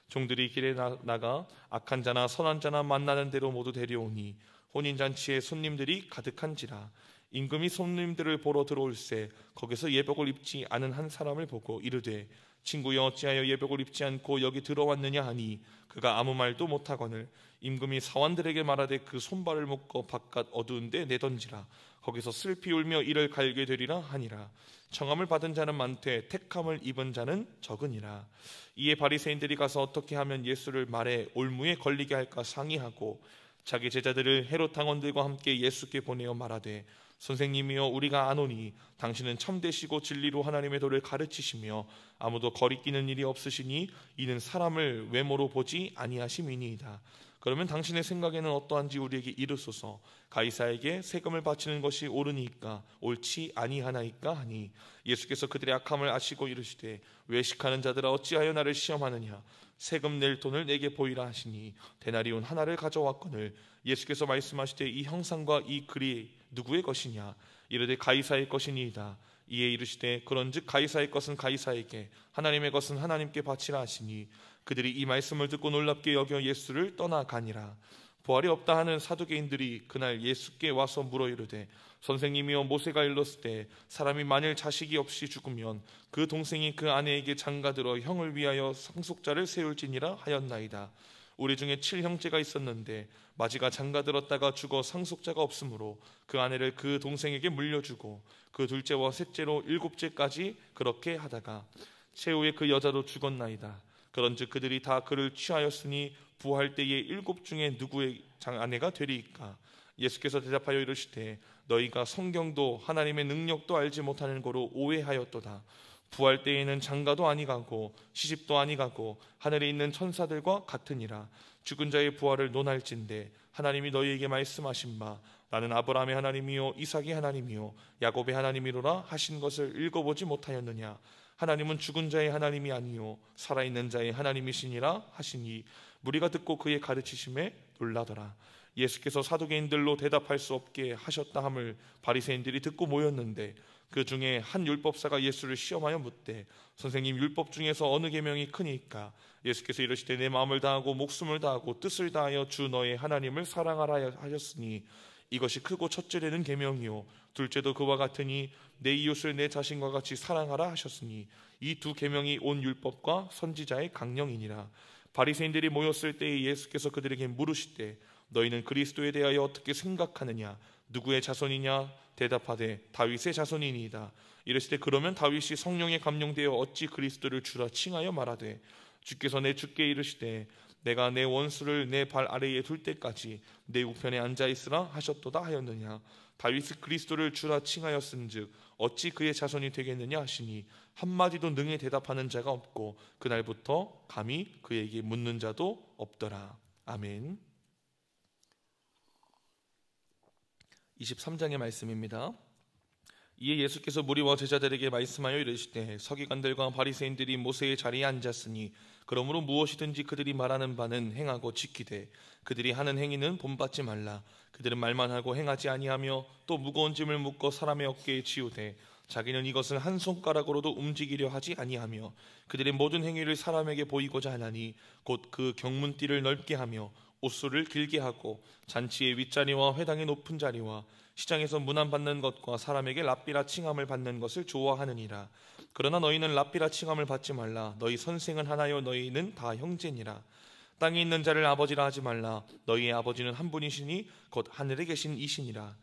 S1: 종들이 길에 나가 악한 자나 선한 자나 만나는 대로 모두 데려오니 혼인잔치에 손님들이 가득한지라. 임금이 손님들을 보러 들어올새 거기서 예복을 입지 않은 한 사람을 보고 이르되 친구여 어찌하여 예복을 입지 않고 여기 들어왔느냐 하니 그가 아무 말도 못하거늘 임금이 사원들에게 말하되 그 손발을 묶어 바깥 어두운 데 내던지라. 거기서 슬피 울며 이를 갈게 되리라 하니라. 청함을 받은 자는 많되 택함을 입은 자는 적으니라. 이에 바리새인들이 가서 어떻게 하면 예수를 말에 올무에 걸리게 할까 상의하고 자기 제자들을 헤롯 당원들과 함께 예수께 보내어 말하되 선생님이여 우리가 아노니 당신은 참되시고 진리로 하나님의 도를 가르치시며 아무도 거리끼는 일이 없으시니 이는 사람을 외모로 보지 아니하심이니이다. 그러면 당신의 생각에는 어떠한지 우리에게 이르소서. 가이사에게 세금을 바치는 것이 옳으니까 옳지 아니하나이까 하니 예수께서 그들의 악함을 아시고 이르시되 외식하는 자들아 어찌하여 나를 시험하느냐. 세금 낼 돈을 내게 보이라 하시니 데나리온 하나를 가져왔거늘 예수께서 말씀하시되 이 형상과 이 글이 누구의 것이냐. 이르되 가이사의 것이니이다. 이에 이르시되 그런즉 가이사의 것은 가이사에게 하나님의 것은 하나님께 바치라 하시니 그들이 이 말씀을 듣고 놀랍게 여겨 예수를 떠나가니라. 부활이 없다 하는 사두개인들이 그날 예수께 와서 물어 이르되 선생님이여 모세가 일렀을 때 사람이 만일 자식이 없이 죽으면 그 동생이 그 아내에게 장가들어 형을 위하여 상속자를 세울지니라 하였나이다. 우리 중에 7형제가 있었는데 마지가 장가들었다가 죽어 상속자가 없으므로 그 아내를 그 동생에게 물려주고 그 둘째와 셋째로 7째까지 그렇게 하다가 최후에 그 여자도 죽었나이다. 그런즉 그들이 다 그를 취하였으니 부활 때에 7 중에 누구의 아내가 되리이까. 예수께서 대답하여 이르시되 너희가 성경도 하나님의 능력도 알지 못하는 거로 오해하였도다. 부활 때에는 장가도 아니가고 시집도 아니가고 하늘에 있는 천사들과 같으니라. 죽은 자의 부활을 논할진대 하나님이 너희에게 말씀하신 바 나는 아브라함의 하나님이요 이삭의 하나님이요 야곱의 하나님이로라 하신 것을 읽어보지 못하였느냐. 하나님은 죽은 자의 하나님이 아니요 살아있는 자의 하나님이시니라 하시니 무리가 듣고 그의 가르치심에 놀라더라. 예수께서 사두개인들로 대답할 수 없게 하셨다 함을 바리새인들이 듣고 모였는데 그 중에 한 율법사가 예수를 시험하여 묻되 선생님 율법 중에서 어느 계명이 크니까. 예수께서 이르시되 내 마음을 다하고 목숨을 다하고 뜻을 다하여 주 너의 하나님을 사랑하라 하셨으니 이것이 크고 첫째되는 계명이요 둘째도 그와 같으니 내 이웃을 내 자신과 같이 사랑하라 하셨으니 이 두 계명이 온 율법과 선지자의 강령이니라. 바리새인들이 모였을 때에 예수께서 그들에게 물으시되 너희는 그리스도에 대하여 어떻게 생각하느냐. 누구의 자손이냐? 대답하되 다윗의 자손이니이다. 이르시되 그러면 다윗이 성령에 감동되어 어찌 그리스도를 주라 칭하여 말하되 주께서 내 주께 이르시되 내가 내 원수를 내 발 아래에 둘 때까지 내 우편에 앉아 있으라 하셨도다 하였느냐? 다윗이 그리스도를 주라 칭하였은즉 어찌 그의 자손이 되겠느냐 하시니 한마디도 능히 대답하는 자가 없고 그날부터 감히 그에게 묻는 자도 없더라. 아멘. 23장의 말씀입니다. 이에 예수께서 무리와 제자들에게 말씀하여 이르시되 서기관들과 바리새인들이 모세의 자리에 앉았으니 그러므로 무엇이든지 그들이 말하는 바는 행하고 지키되 그들이 하는 행위는 본받지 말라. 그들은 말만 하고 행하지 아니하며 또 무거운 짐을 묶어 사람의 어깨에 지우되 자기는 이것을 한 손가락으로도 움직이려 하지 아니하며 그들의 모든 행위를 사람에게 보이고자 하나니 곧 그 경문띠를 넓게 하며 옷수를 길게 하고 잔치의 윗자리와 회당의 높은 자리와 시장에서 문안받는 것과 사람에게 랍비라 칭함을 받는 것을 좋아하느니라. 그러나 너희는 랍비라 칭함을 받지 말라. 너희 선생은 하나요 너희는 다 형제니라. 땅에 있는 자를 아버지라 하지 말라. 너희의 아버지는 한 분이시니 곧 하늘에 계신 이시니라.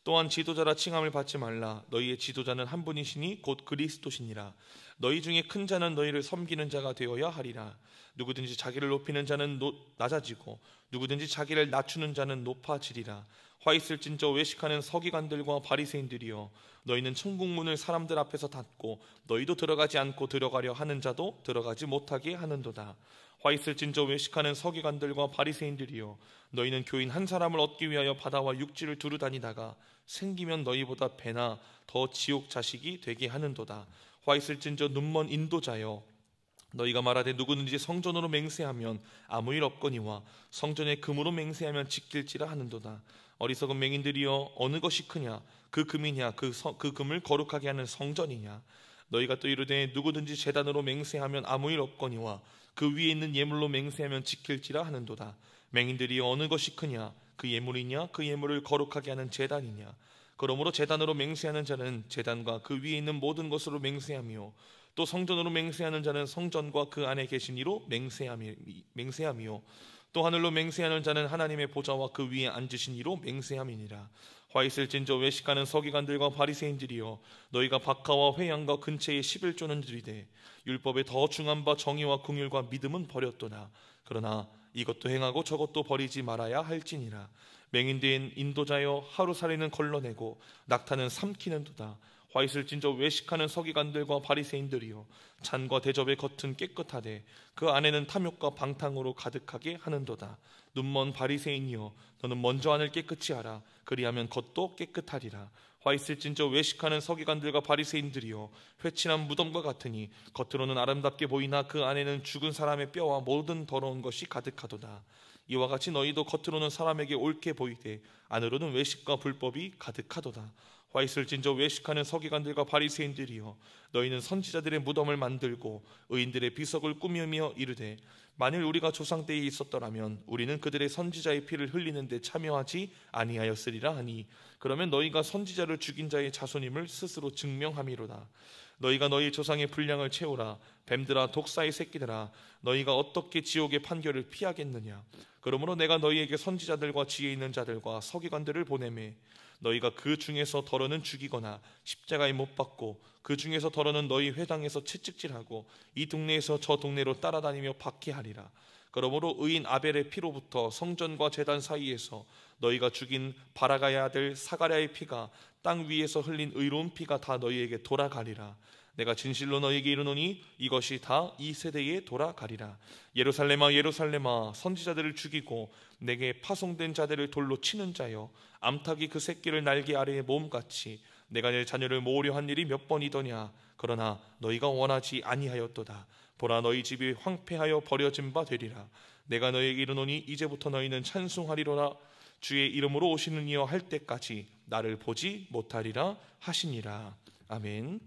S1: 또한 지도자라 칭함을 받지 말라. 너희의 지도자는 한 분이시니 곧 그리스도시니라. 너희 중에 큰 자는 너희를 섬기는 자가 되어야 하리라. 누구든지 자기를 높이는 자는 낮아지고 누구든지 자기를 낮추는 자는 높아지리라. 화 있을진저 외식하는 서기관들과 바리새인들이여 너희는 천국문을 사람들 앞에서 닫고 너희도 들어가지 않고 들어가려 하는 자도 들어가지 못하게 하는도다. 화 있을진저 외식하는 서기관들과 바리새인들이여 너희는 교인 한 사람을 얻기 위하여 바다와 육지를 두루 다니다가 생기면 너희보다 배나 더 지옥 자식이 되게 하는도다. 화 있을진저 눈먼 인도자여 너희가 말하되 누구든지 성전으로 맹세하면 아무 일 없거니와 성전에 금으로 맹세하면 지킬지라 하는도다. 어리석은 맹인들이여 어느 것이 크냐? 그 금이냐? 그 금을 거룩하게 하는 성전이냐? 너희가 또 이르되 누구든지 제단으로 맹세하면 아무 일 없거니와 그 위에 있는 예물로 맹세하면 지킬지라 하는도다. 맹인들이 어느 것이 크냐? 그 예물이냐? 그 예물을 거룩하게 하는 제단이냐? 그러므로 제단으로 맹세하는 자는 제단과 그 위에 있는 모든 것으로 맹세하며 또 성전으로 맹세하는 자는 성전과 그 안에 계신 이로 맹세하며 또 하늘로 맹세하는 자는 하나님의 보좌와 그 위에 앉으신 이로 맹세함이니라. 화 있을진저 외식하는 서기관들과 바리새인들이여 너희가 박하와 회양과 근체에 11조는 들이되 율법에 더 중한 바 정의와 긍휼과 믿음은 버렸도다. 그러나 이것도 행하고 저것도 버리지 말아야 할지니라. 맹인된 인도자여 하루살이는 걸러내고 낙타는 삼키는도다. 화 있을진저 외식하는 서기관들과 바리새인들이여 잔과 대접의 겉은 깨끗하되 그 안에는 탐욕과 방탕으로 가득하게 하는도다. 눈먼 바리새인이여 너는 먼저 안을 깨끗이 하라. 그리하면 겉도 깨끗하리라. 화 있을진저 외식하는 서기관들과 바리새인들이여 회친한 무덤과 같으니 겉으로는 아름답게 보이나 그 안에는 죽은 사람의 뼈와 모든 더러운 것이 가득하도다. 이와 같이 너희도 겉으로는 사람에게 옳게 보이되 안으로는 외식과 불법이 가득하도다. 화 있을진저 외식하는 서기관들과 바리새인들이여 너희는 선지자들의 무덤을 만들고 의인들의 비석을 꾸미며 이르되 만일 우리가 조상 때에 있었더라면 우리는 그들의 선지자의 피를 흘리는 데 참여하지 아니하였으리라 하니 그러면 너희가 선지자를 죽인 자의 자손임을 스스로 증명함이로다. 너희가 너희 조상의 분량을 채우라. 뱀들아 독사의 새끼들아 너희가 어떻게 지옥의 판결을 피하겠느냐. 그러므로 내가 너희에게 선지자들과 지혜 있는 자들과 서기관들을 보내매 너희가 그 중에서 더러는 죽이거나 십자가에 못 박고 그 중에서 더러는 너희 회당에서 채찍질하고 이 동네에서 저 동네로 따라다니며 박해하리라. 그러므로 의인 아벨의 피로부터 성전과 제단 사이에서 너희가 죽인 바라가의 아들 사가랴의 피가 땅 위에서 흘린 의로운 피가 다 너희에게 돌아가리라. 내가 진실로 너희에게 이르노니 이것이 다 이 세대에 돌아가리라. 예루살렘아 예루살렘아 선지자들을 죽이고 내게 파송된 자들을 돌로 치는 자여 암탉이 그 새끼를 날개 아래에 모음같이 내가 내 자녀를 모으려 한 일이 몇 번이더냐. 그러나 너희가 원하지 아니하였도다. 보라 너희 집이 황폐하여 버려진 바 되리라. 내가 너희에게 이르노니 이제부터 너희는 찬송하리로라. 주의 이름으로 오시는 이여 할 때까지 나를 보지 못하리라 하시니라. 아멘.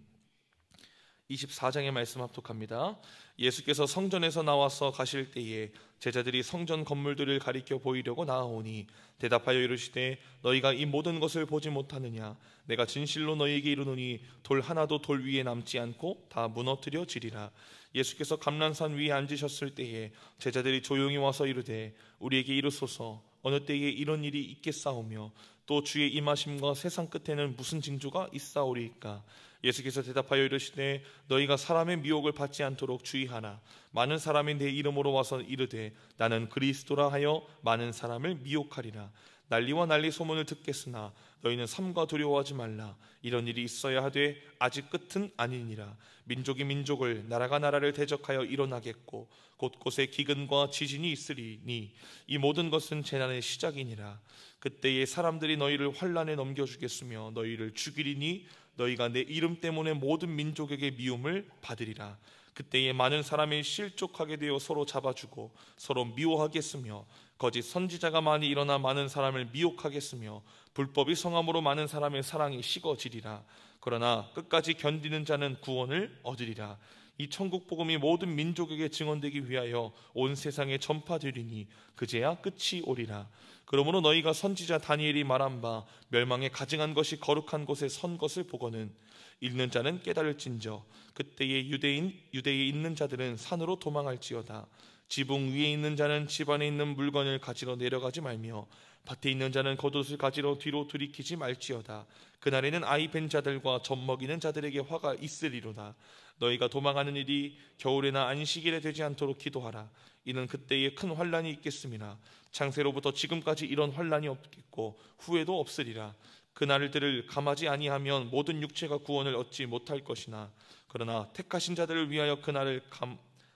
S1: 24장의 말씀 합독합니다. 예수께서 성전에서 나와서 가실 때에 제자들이 성전 건물들을 가리켜 보이려고 나아오니 대답하여 이르시되 너희가 이 모든 것을 보지 못하느냐. 내가 진실로 너희에게 이르노니 돌 하나도 돌 위에 남지 않고 다 무너뜨려지리라. 예수께서 감람산 위에 앉으셨을 때에 제자들이 조용히 와서 이르되 우리에게 이르소서 어느 때에 이런 일이 있겠사오며 또 주의 임하심과 세상 끝에는 무슨 징조가 있사오리이까? 예수께서 대답하여 이르시되 너희가 사람의 미혹을 받지 않도록 주의하라. 많은 사람이 내 이름으로 와서 이르되 나는 그리스도라 하여 많은 사람을 미혹하리라. 난리와 난리 소문을 듣겠으나 너희는 삼가 두려워하지 말라. 이런 일이 있어야 하되 아직 끝은 아니니라. 민족이 민족을, 나라가 나라를 대적하여 일어나겠고 곳곳에 기근과 지진이 있으리니 이 모든 것은 재난의 시작이니라. 그때에 사람들이 너희를 환난에 넘겨주겠으며 너희를 죽이리니 너희가 내 이름 때문에 모든 민족에게 미움을 받으리라. 그때에 많은 사람이 실족하게 되어 서로 잡아주고 서로 미워하겠으며 거짓 선지자가 많이 일어나 많은 사람을 미혹하겠으며 불법이 성함으로 많은 사람의 사랑이 식어지리라. 그러나 끝까지 견디는 자는 구원을 얻으리라. 이 천국 복음이 모든 민족에게 증언되기 위하여 온 세상에 전파되리니 그제야 끝이 오리라. 그러므로 너희가 선지자 다니엘이 말한 바 멸망에 가증한 것이 거룩한 곳에 선 것을 보거는 읽는 자는 깨달을진저 그때에 유대에 있는 자들은 산으로 도망할지어다. 지붕 위에 있는 자는 집 안에 있는 물건을 가지러 내려가지 말며 밭에 있는 자는 겉옷을 가지러 뒤로 들이키지 말지어다. 그날에는 아이 벤 자들과 젖 먹이는 자들에게 화가 있으리로다. 너희가 도망하는 일이 겨울에나 안식일에 되지 않도록 기도하라. 이는 그때에 큰 환난이 있겠음이나 창세로부터 지금까지 이런 환난이 없겠고 후에도 없으리라. 그날들을 감하지 아니하면 모든 육체가 구원을 얻지 못할 것이나 그러나 택하신 자들을 위하여 그날을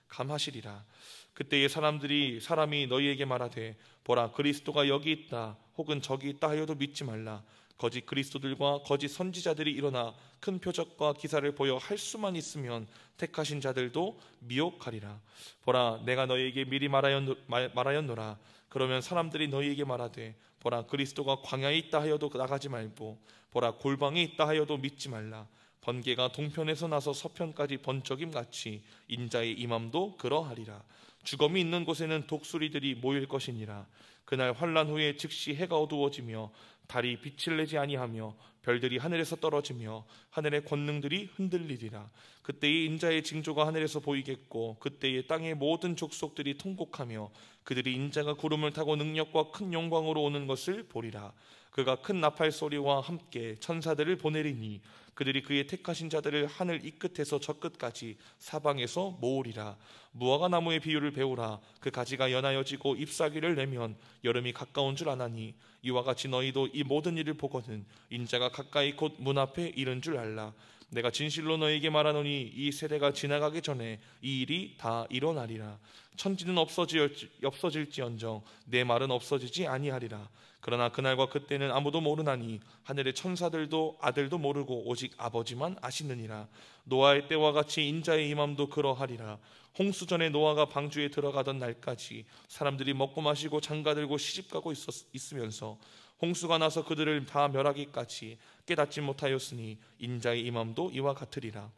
S1: 감하시리라. 그때에 사람이 너희에게 말하되 보라 그리스도가 여기 있다 혹은 저기 있다 하여도 믿지 말라. 거짓 그리스도들과 거짓 선지자들이 일어나 큰 표적과 기사를 보여 할 수만 있으면 택하신 자들도 미혹하리라. 보라 내가 너희에게 미리 말하였노라. 그러면 사람들이 너희에게 말하되 보라 그리스도가 광야에 있다 하여도 나가지 말고 보라 골방에 있다 하여도 믿지 말라. 번개가 동편에서 나서 서편까지 번쩍임같이 인자의 임함도 그러하리라. 주검이 있는 곳에는 독수리들이 모일 것이니라. 그날 환난 후에 즉시 해가 어두워지며 달이 빛을 내지 아니하며 별들이 하늘에서 떨어지며 하늘의 권능들이 흔들리리라. 그때의 인자의 징조가 하늘에서 보이겠고 그때의 땅의 모든 족속들이 통곡하며 그들이 인자가 구름을 타고 능력과 큰 영광으로 오는 것을 보리라. 그가 큰 나팔 소리와 함께 천사들을 보내리니 그들이 그의 택하신 자들을 하늘 이 끝에서 저 끝까지 사방에서 모으리라. 무화과 나무의 비유를 배우라. 그 가지가 연하여지고 잎사귀를 내면 여름이 가까운 줄 아나니 이와 같이 너희도 이 모든 일을 보거든 인자가 가까이 곧 문 앞에 이른 줄 알라. 내가 진실로 너희에게 말하노니 이 세대가 지나가기 전에 이 일이 다 일어나리라. 천지는 없어질지언정 내 말은 없어지지 아니하리라. 그러나 그날과 그때는 아무도 모르나니 하늘의 천사들도 아들도 모르고 오직 아버지만 아시느니라. 노아의 때와 같이 인자의 임함도 그러하리라. 홍수 전에 노아가 방주에 들어가던 날까지 사람들이 먹고 마시고 장가들고 시집가고 있으면서 홍수가 나서 그들을 다 멸하기까지 깨닫지 못하였으니 인자의 임함도 이와 같으리라.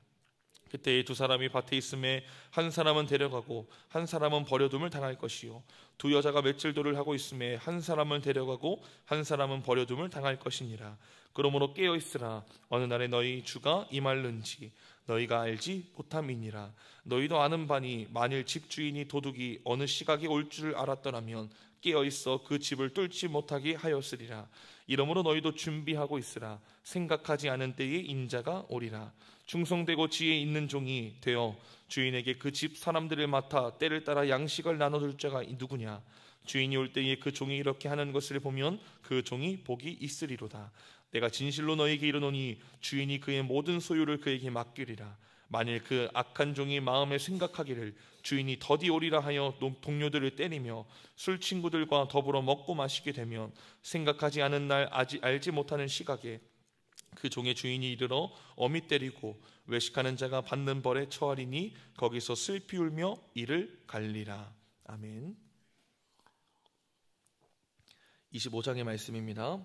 S1: 그때에 두 사람이 밭에 있음에 한 사람은 데려가고 한 사람은 버려둠을 당할 것이요 두 여자가 맷질도를 하고 있음에 한 사람은 데려가고 한 사람은 버려둠을 당할 것이니라. 그러므로 깨어 있으라. 어느 날에 너희 주가 임할는지 너희가 알지 못함이니라. 너희도 아는 바니 만일 집주인이 도둑이 어느 시각에 올 줄 알았더라면 깨어 있어 그 집을 뚫지 못하게 하였으리라. 이러므로 너희도 준비하고 있으라. 생각하지 않은 때에 인자가 오리라. 충성되고 지혜 있는 종이 되어 주인에게 그 집 사람들을 맡아 때를 따라 양식을 나눠줄 자가 누구냐. 주인이 올 때에 그 종이 이렇게 하는 것을 보면 그 종이 복이 있으리로다. 내가 진실로 너희에게 이르노니 주인이 그의 모든 소유를 그에게 맡기리라. 만일 그 악한 종이 마음에 생각하기를 주인이 더디 오리라 하여 동료들을 때리며 술 친구들과 더불어 먹고 마시게 되면 생각하지 않은 날 알지 못하는 시각에 그 종의 주인이 이르러 엄히 때리고 외식하는 자가 받는 벌에 처하리니 거기서 슬피 울며 이를 갈리라. 아멘. 25장의 말씀입니다.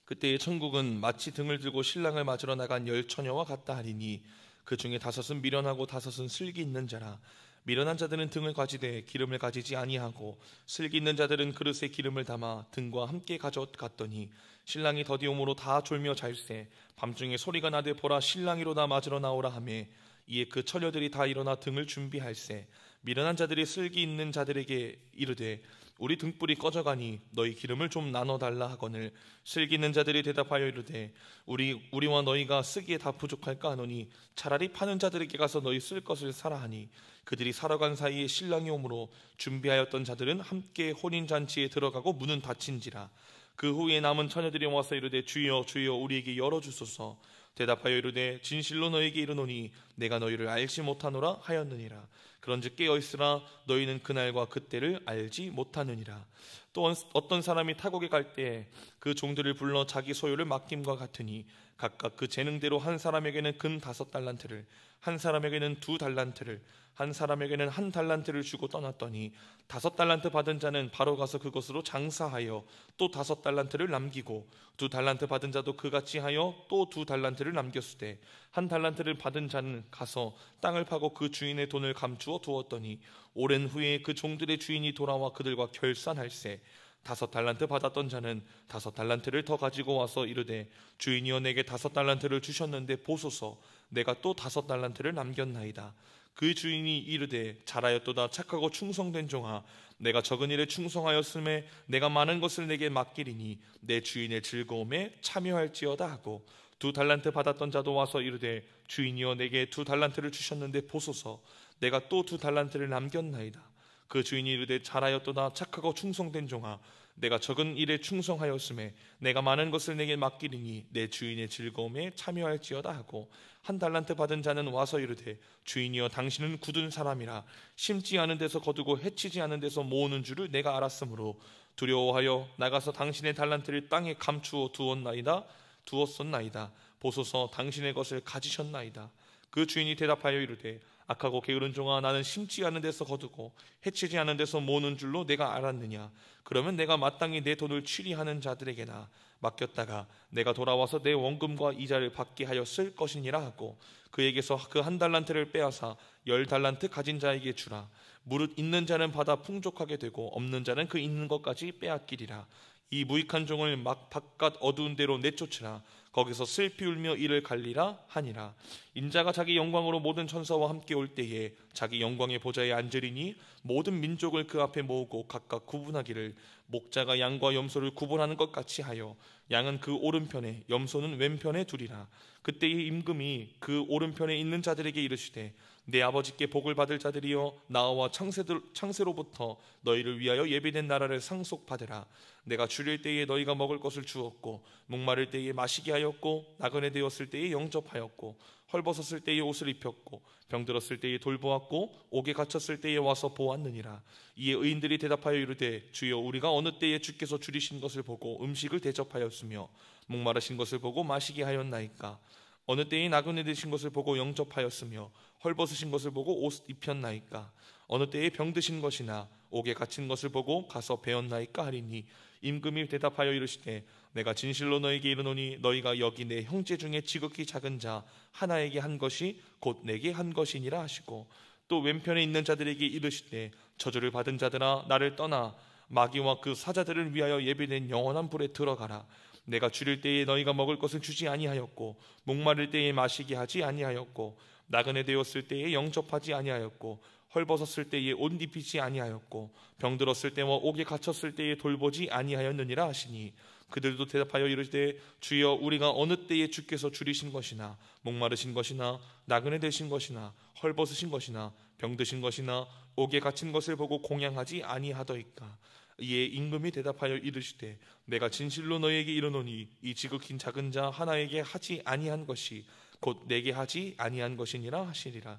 S1: 그때의 천국은 마치 등을 들고 신랑을 맞으러 나간 열 처녀와 같다 하리니 그 중에 다섯은 미련하고 다섯은 슬기 있는 자라. 미련한 자들은 등을 가지되 기름을 가지지 아니하고 슬기 있는 자들은 그릇에 기름을 담아 등과 함께 가져갔더니 신랑이 더디 오므로 다 졸며 잘세. 밤중에 소리가 나되 보라 신랑이로다 맞으러 나오라 하매 이에 그 처녀들이 다 일어나 등을 준비할세. 미련한 자들이 슬기 있는 자들에게 이르되 우리 등불이 꺼져가니 너희 기름을 좀 나눠달라 하거늘 슬기는 자들이 대답하여 이르되 우리와 너희가 쓰기에 다 부족할까 하노니 차라리 파는 자들에게 가서 너희 쓸 것을 사라 하니 그들이 사러 간 사이에 신랑이 오므로 준비하였던 자들은 함께 혼인잔치에 들어가고 문은 닫힌지라. 그 후에 남은 처녀들이 와서 이르되 주여 주여 우리에게 열어주소서. 대답하여 이르되 진실로 너희에게 이르노니 내가 너희를 알지 못하노라 하였느니라. 그런즉 깨어있으라 너희는 그날과 그때를 알지 못하느니라. 또 어떤 사람이 타국에 갈 때 그 종들을 불러 자기 소유를 맡김과 같으니 각각 그 재능대로 한 사람에게는 금 5달란트를, 한 사람에게는 2달란트를, 한 사람에게는 1달란트를 주고 떠났더니 5달란트 받은 자는 바로 가서 그것으로 장사하여 또 5달란트를 남기고 2달란트 받은 자도 그같이 하여 또 2달란트를 남겼으되 1달란트를 받은 자는 가서 땅을 파고 그 주인의 돈을 감추어 두었더니 오랜 후에 그 종들의 주인이 돌아와 그들과 결산할세 5달란트 받았던 자는 5달란트를 더 가지고 와서 이르되 주인이여 내게 5달란트를 주셨는데 보소서 내가 또 5달란트를 남겼나이다. 그 주인이 이르되 잘하였도다 착하고 충성된 종아 내가 적은 일에 충성하였음에 내가 많은 것을 내게 맡기리니 내 주인의 즐거움에 참여할지어다 하고 2달란트 받았던 자도 와서 이르되 주인이여 내게 2달란트를 주셨는데 보소서 내가 또 2달란트를 남겼나이다. 그 주인이 이르되 잘하였도다 착하고 충성된 종아 내가 적은 일에 충성하였음에 내가 많은 것을 내게 맡기리니 내 주인의 즐거움에 참여할지어다 하고 1달란트 받은 자는 와서 이르되 주인이여 당신은 굳은 사람이라 심지 않은 데서 거두고 해치지 않은 데서 모으는 줄을 내가 알았으므로 두려워하여 나가서 당신의 달란트를 땅에 감추어 두었었나이다. 보소서 당신의 것을 가지셨나이다. 그 주인이 대답하여 이르되 악하고 게으른 종아 나는 심지 않은 데서 거두고 해치지 않은 데서 모으는 줄로 내가 알았느냐. 그러면 내가 마땅히 내 돈을 취리하는 자들에게나 맡겼다가 내가 돌아와서 내 원금과 이자를 받게 하였을 것이니라 하고 그에게서 그 1달란트를 빼앗아 10달란트 가진 자에게 주라. 무릇 있는 자는 받아 풍족하게 되고 없는 자는 그 있는 것까지 빼앗기리라. 이 무익한 종을 막 바깥 어두운 데로 내쫓으라. 거기서 슬피 울며 이를 갈리라 하니라. 인자가 자기 영광으로 모든 천사와 함께 올 때에 자기 영광의 보좌에 앉으리니 모든 민족을 그 앞에 모으고 각각 구분하기를 목자가 양과 염소를 구분하는 것 같이 하여 양은 그 오른편에 염소는 왼편에 두리라. 그때의 임금이 그 오른편에 있는 자들에게 이르시되 내 아버지께 복을 받을 자들이여 나와 창세로부터 너희를 위하여 예비된 나라를 상속받으라. 내가 줄일 때에 너희가 먹을 것을 주었고 목마를 때에 마시게 하였고 나그네 되었을 때에 영접하였고 헐벗었을 때에 옷을 입혔고 병들었을 때에 돌보았고 옥에 갇혔을 때에 와서 보았느니라. 이에 의인들이 대답하여 이르되 주여 우리가 어느 때에 주께서 줄이신 것을 보고 음식을 대접하였으며 목마르신 것을 보고 마시게 하였나이까. 어느 때에 나그네 되신 것을 보고 영접하였으며 헐벗으신 것을 보고 옷 입혔나이까. 어느 때에 병드신 것이나 옥에 갇힌 것을 보고 가서 배웠나이까 하리니 임금이 대답하여 이르시되 내가 진실로 너에게 이르노니 너희가 여기 내 형제 중에 지극히 작은 자 하나에게 한 것이 곧 내게 한 것이니라 하시고 또 왼편에 있는 자들에게 이르시되 저주를 받은 자들아 나를 떠나 마귀와 그 사자들을 위하여 예비된 영원한 불에 들어가라. 내가 줄일 때에 너희가 먹을 것을 주지 아니하였고 목마를 때에 마시게 하지 아니하였고 나그네 되었을 때에 영접하지 아니하였고 헐벗었을 때에 옷 입히지 아니하였고 병들었을 때와 옥에 갇혔을 때에 돌보지 아니하였느니라 하시니 그들도 대답하여 이르되 주여 우리가 어느 때에 주께서 줄이신 것이나 목마르신 것이나 나그네 되신 것이나 헐벗으신 것이나 병드신 것이나 옥에 갇힌 것을 보고 공양하지 아니하더이까. 이에 임금이 대답하여 이르시되 내가 진실로 너희에게 이르노니 이 지극히 작은 자 하나에게 하지 아니한 것이 곧 내게 하지 아니한 것이니라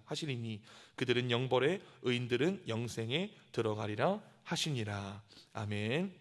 S1: 하시리니 그들은 영벌에 의인들은 영생에 들어가리라 하시니라. 아멘.